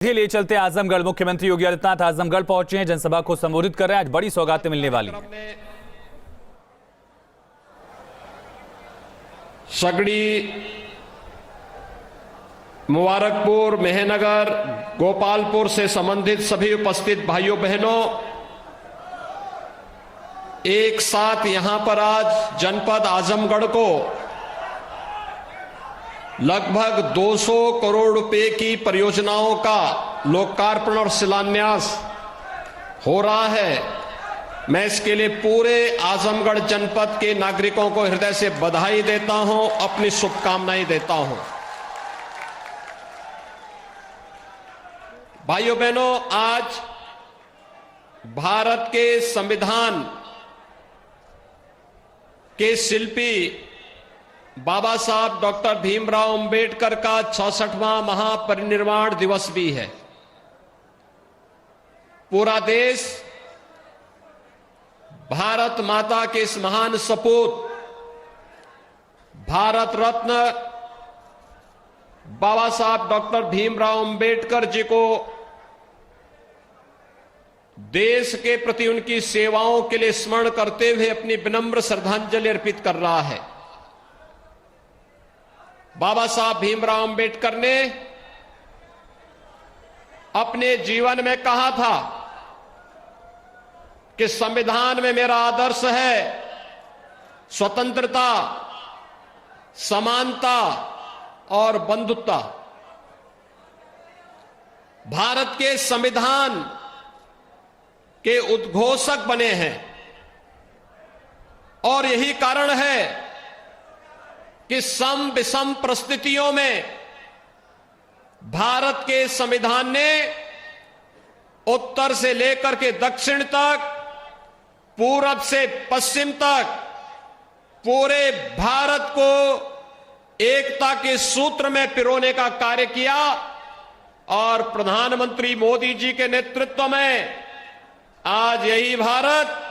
के लिए चलते आजमगढ़। मुख्यमंत्री योगी आदित्यनाथ आजमगढ़ पहुंचे हैं, जनसभा को संबोधित कर रहे हैं। आज बड़ी सौगातें मिलने वाली हैं। सगड़ी, मुबारकपुर, मेहनगर, गोपालपुर से संबंधित सभी उपस्थित भाइयों बहनों, एक साथ यहां पर आज जनपद आजमगढ़ को लगभग 200 करोड़ रुपए की परियोजनाओं का लोकार्पण और शिलान्यास हो रहा है। मैं इसके लिए पूरे आजमगढ़ जनपद के नागरिकों को हृदय से बधाई देता हूं, अपनी शुभकामनाएं देता हूं। भाइयों बहनों, आज भारत के संविधान के शिल्पी बाबा साहब डॉक्टर भीमराव अंबेडकर का 66वां महापरिनिर्वाण दिवस भी है। पूरा देश भारत माता के इस महान सपूत भारत रत्न बाबा साहब डॉक्टर भीमराव अंबेडकर जी को देश के प्रति उनकी सेवाओं के लिए स्मरण करते हुए अपनी विनम्र श्रद्धांजलि अर्पित कर रहा है। बाबा साहब भीमराव अंबेडकर ने अपने जीवन में कहा था कि संविधान में मेरा आदर्श है स्वतंत्रता, समानता और बंधुत्व। भारत के संविधान के उद्घोषक बने हैं और यही कारण है कि सम विषम परिस्थितियों में भारत के संविधान ने उत्तर से लेकर के दक्षिण तक, पूरब से पश्चिम तक पूरे भारत को एकता के सूत्र में पिरोने का कार्य किया और प्रधानमंत्री मोदी जी के नेतृत्व में आज यही भारत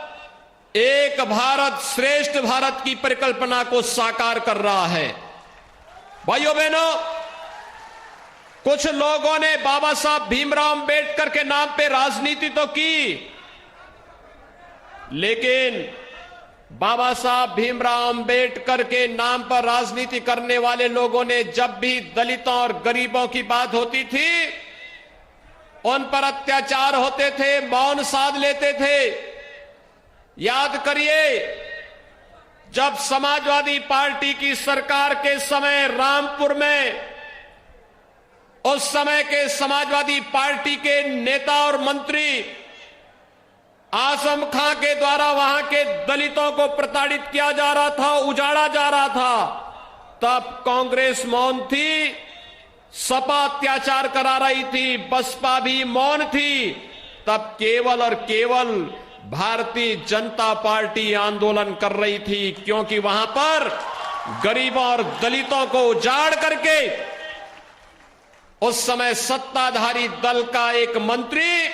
एक भारत श्रेष्ठ भारत की परिकल्पना को साकार कर रहा है। भाइयों बहनों, कुछ लोगों ने बाबा साहब भीमराव अंबेडकर के नाम पे राजनीति तो की, लेकिन बाबा साहब भीमराव अंबेडकर के नाम पर राजनीति करने वाले लोगों ने जब भी दलितों और गरीबों की बात होती थी, उन पर अत्याचार होते थे, मौन साध लेते थे। याद करिए, जब समाजवादी पार्टी की सरकार के समय रामपुर में उस समय के समाजवादी पार्टी के नेता और मंत्री आजम खां के द्वारा वहां के दलितों को प्रताड़ित किया जा रहा था, उजाड़ा जा रहा था, तब कांग्रेस मौन थी, सपा अत्याचार करा रही थी, बसपा भी मौन थी। तब केवल और केवल भारतीय जनता पार्टी आंदोलन कर रही थी, क्योंकि वहां पर गरीबों और दलितों को उजाड़ करके उस समय सत्ताधारी दल का एक मंत्री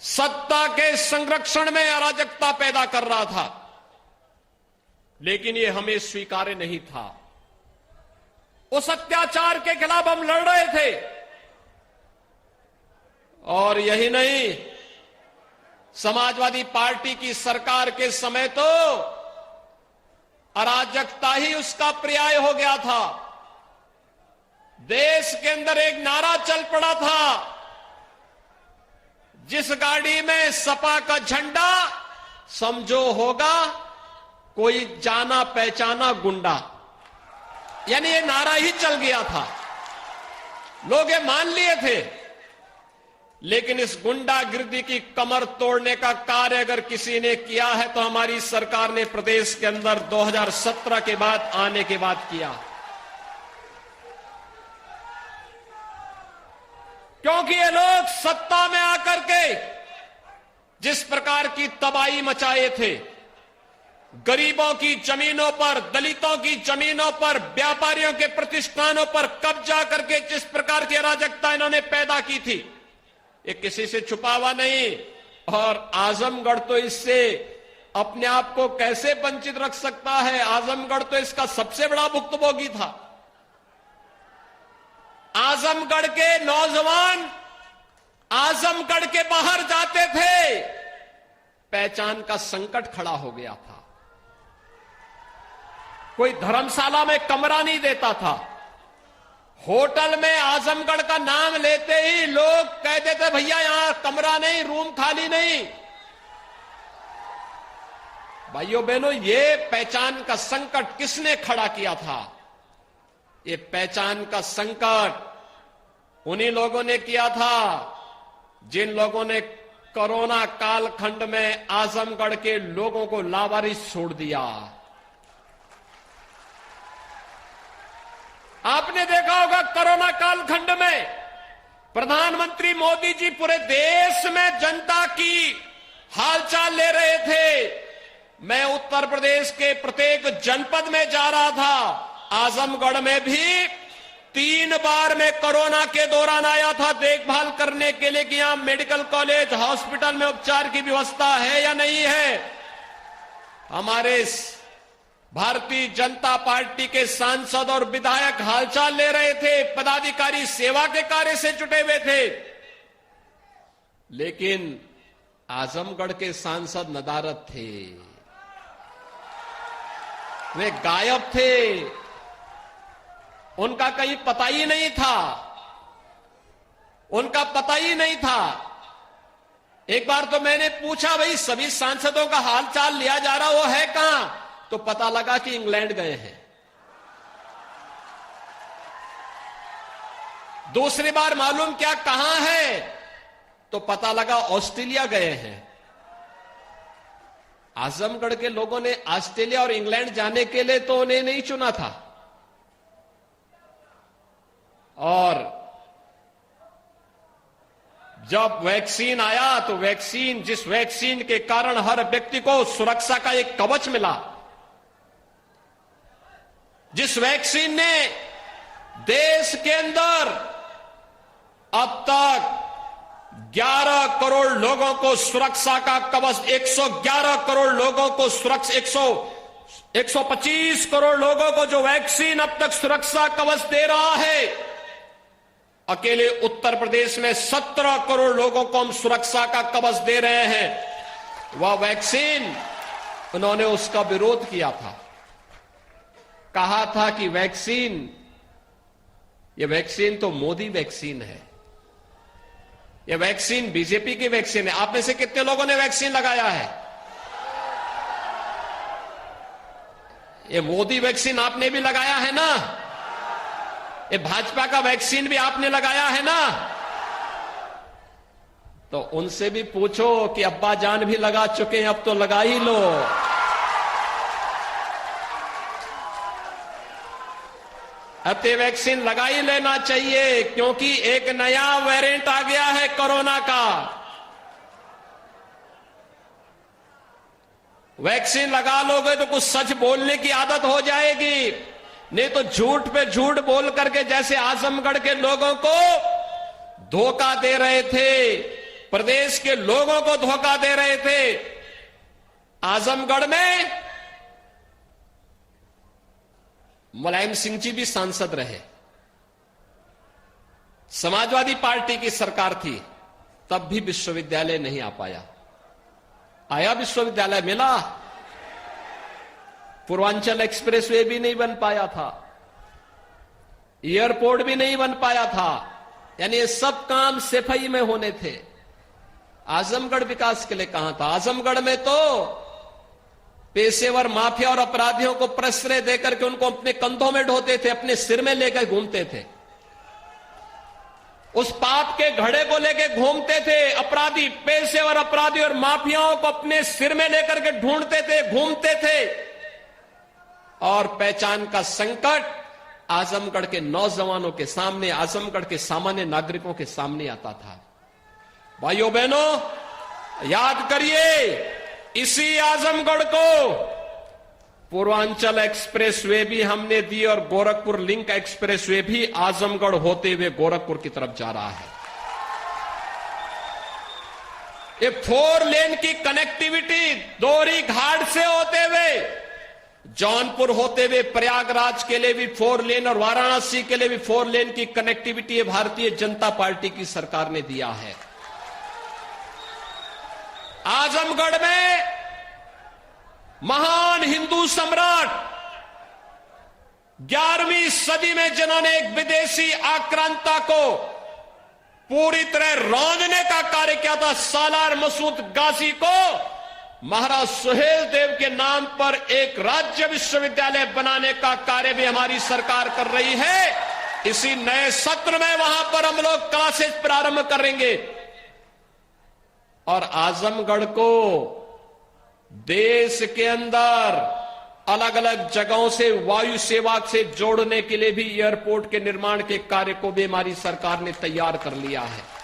सत्ता के संरक्षण में अराजकता पैदा कर रहा था, लेकिन यह हमें स्वीकार्य नहीं था। उस अत्याचार के खिलाफ हम लड़ रहे थे। और यही नहीं, समाजवादी पार्टी की सरकार के समय तो अराजकता ही उसका पर्याय हो गया था। देश के अंदर एक नारा चल पड़ा था, जिस गाड़ी में सपा का झंडा समझो होगा कोई जाना पहचाना गुंडा, यानी ये नारा ही चल गया था, लोग ये मान लिए थे। लेकिन इस गुंडागिर्दी की कमर तोड़ने का कार्य अगर किसी ने किया है तो हमारी सरकार ने प्रदेश के अंदर 2017 के बाद आने के बाद किया, क्योंकि ये लोग सत्ता में आकर के जिस प्रकार की तबाही मचाए थे, गरीबों की जमीनों पर, दलितों की जमीनों पर, व्यापारियों के प्रतिष्ठानों पर कब्जा करके जिस प्रकार की अराजकता इन्होंने पैदा की थी, ये किसी से छुपा हुआ नहीं। और आजमगढ़ तो इससे अपने आप को कैसे वंचित रख सकता है? आजमगढ़ तो इसका सबसे बड़ा भुक्तभोगी था। आजमगढ़ के नौजवान आजमगढ़ के बाहर जाते थे, पहचान का संकट खड़ा हो गया था। कोई धर्मशाला में कमरा नहीं देता था। होटल में आजमगढ़ का नाम लेते ही लोग कहते थे भैया यहां कमरा नहीं, रूम खाली नहीं। भाइयों बहनों, ये पहचान का संकट किसने खड़ा किया था? ये पहचान का संकट उन्हीं लोगों ने किया था जिन लोगों ने कोरोना कालखंड में आजमगढ़ के लोगों को लावारिस छोड़ दिया। आपने देखा होगा कोरोना कालखंड में प्रधानमंत्री मोदी जी पूरे देश में जनता की हालचाल ले रहे थे। मैं उत्तर प्रदेश के प्रत्येक जनपद में जा रहा था। आजमगढ़ में भी 3 बार मैं कोरोना के दौरान आया था देखभाल करने के लिए कि यहां मेडिकल कॉलेज हॉस्पिटल में उपचार की व्यवस्था है या नहीं है। हमारे भारतीय जनता पार्टी के सांसद और विधायक हालचाल ले रहे थे, पदाधिकारी सेवा के कार्य से जुटे हुए थे। लेकिन आजमगढ़ के सांसद नदारद थे, वे गायब थे, उनका कहीं पता ही नहीं था, उनका पता ही नहीं था। एक बार तो मैंने पूछा भाई सभी सांसदों का हालचाल लिया जा रहा, वो है कहां? तो पता लगा कि इंग्लैंड गए हैं। दूसरी बार मालूम क्या कहां है, तो पता लगा ऑस्ट्रेलिया गए हैं। आजमगढ़ के लोगों ने ऑस्ट्रेलिया और इंग्लैंड जाने के लिए तो उन्हें नहीं चुना था। और जब वैक्सीन आया तो जिस वैक्सीन के कारण हर व्यक्ति को सुरक्षा का एक कवच मिला, जिस वैक्सीन ने देश के अंदर अब तक 11 करोड़ लोगों को सुरक्षा का कवच, 111 करोड़ लोगों को सुरक्षा, 125 करोड़ लोगों को जो वैक्सीन अब तक सुरक्षा कवच दे रहा है, अकेले उत्तर प्रदेश में 17 करोड़ लोगों को हम सुरक्षा का कवच दे रहे हैं। वह वैक्सीन, उन्होंने उसका विरोध किया था, कहा था कि ये वैक्सीन तो मोदी वैक्सीन है, ये वैक्सीन बीजेपी की वैक्सीन है। आप में से कितने लोगों ने वैक्सीन लगाया है? ये मोदी वैक्सीन आपने भी लगाया है ना? ये भाजपा का वैक्सीन भी आपने लगाया है ना? तो उनसे भी पूछो कि अब्बा जान भी लगा चुके हैं, अब तो लगा ही लो। अब ये वैक्सीन लगा ही लेना चाहिए, क्योंकि एक नया वेरिएंट आ गया है कोरोना का। वैक्सीन लगा लोगे तो कुछ सच बोलने की आदत हो जाएगी, नहीं तो झूठ पे झूठ बोल करके जैसे आजमगढ़ के लोगों को धोखा दे रहे थे, प्रदेश के लोगों को धोखा दे रहे थे। आजमगढ़ में मुलायम सिंह जी भी सांसद रहे, समाजवादी पार्टी की सरकार थी, तब भी विश्वविद्यालय नहीं आ पाया। आया विश्वविद्यालय, मिला। पूर्वांचल एक्सप्रेसवे भी नहीं बन पाया था, एयरपोर्ट भी नहीं बन पाया था, यानी ये सब काम सफाई में होने थे। आजमगढ़ विकास के लिए कहां था? आजमगढ़ में तो पेशेवर माफिया और अपराधियों को प्रश्रय देकर के उनको अपने कंधों में ढोते थे, अपने सिर में लेकर घूमते थे, उस पाप के घड़े को लेकर घूमते थे। अपराधी, पेशेवर अपराधी और माफियाओं को अपने सिर में लेकर के ढूंढते थे, घूमते थे। और पहचान का संकट आजमगढ़ के नौजवानों के सामने, आजमगढ़ के सामान्य नागरिकों के सामने आता था। भाइयों बहनों, याद करिए, इसी आजमगढ़ को पूर्वांचल एक्सप्रेसवे भी हमने दी और गोरखपुर लिंक एक्सप्रेसवे भी आजमगढ़ होते हुए गोरखपुर की तरफ जा रहा है। ये 4 लेन की कनेक्टिविटी दोहरी घाट से होते हुए जौनपुर होते हुए प्रयागराज के लिए भी 4 लेन और वाराणसी के लिए भी 4 लेन की कनेक्टिविटी भारतीय जनता पार्टी की सरकार ने दिया है। आजमगढ़ में महान हिंदू सम्राट 11वीं सदी में जिन्होंने एक विदेशी आक्रांता को पूरी तरह रौंदने का कार्य किया था, सालार मसूद गाजी को महाराज सुहेल देव के नाम पर एक राज्य विश्वविद्यालय बनाने का कार्य भी हमारी सरकार कर रही है। इसी नए सत्र में वहां पर हम लोग क्लासेस प्रारंभ करेंगे और आजमगढ़ को देश के अंदर अलग अलग जगहों से वायु सेवा से जोड़ने के लिए भी एयरपोर्ट के निर्माण के कार्य को भी हमारी सरकार ने तैयार कर लिया है।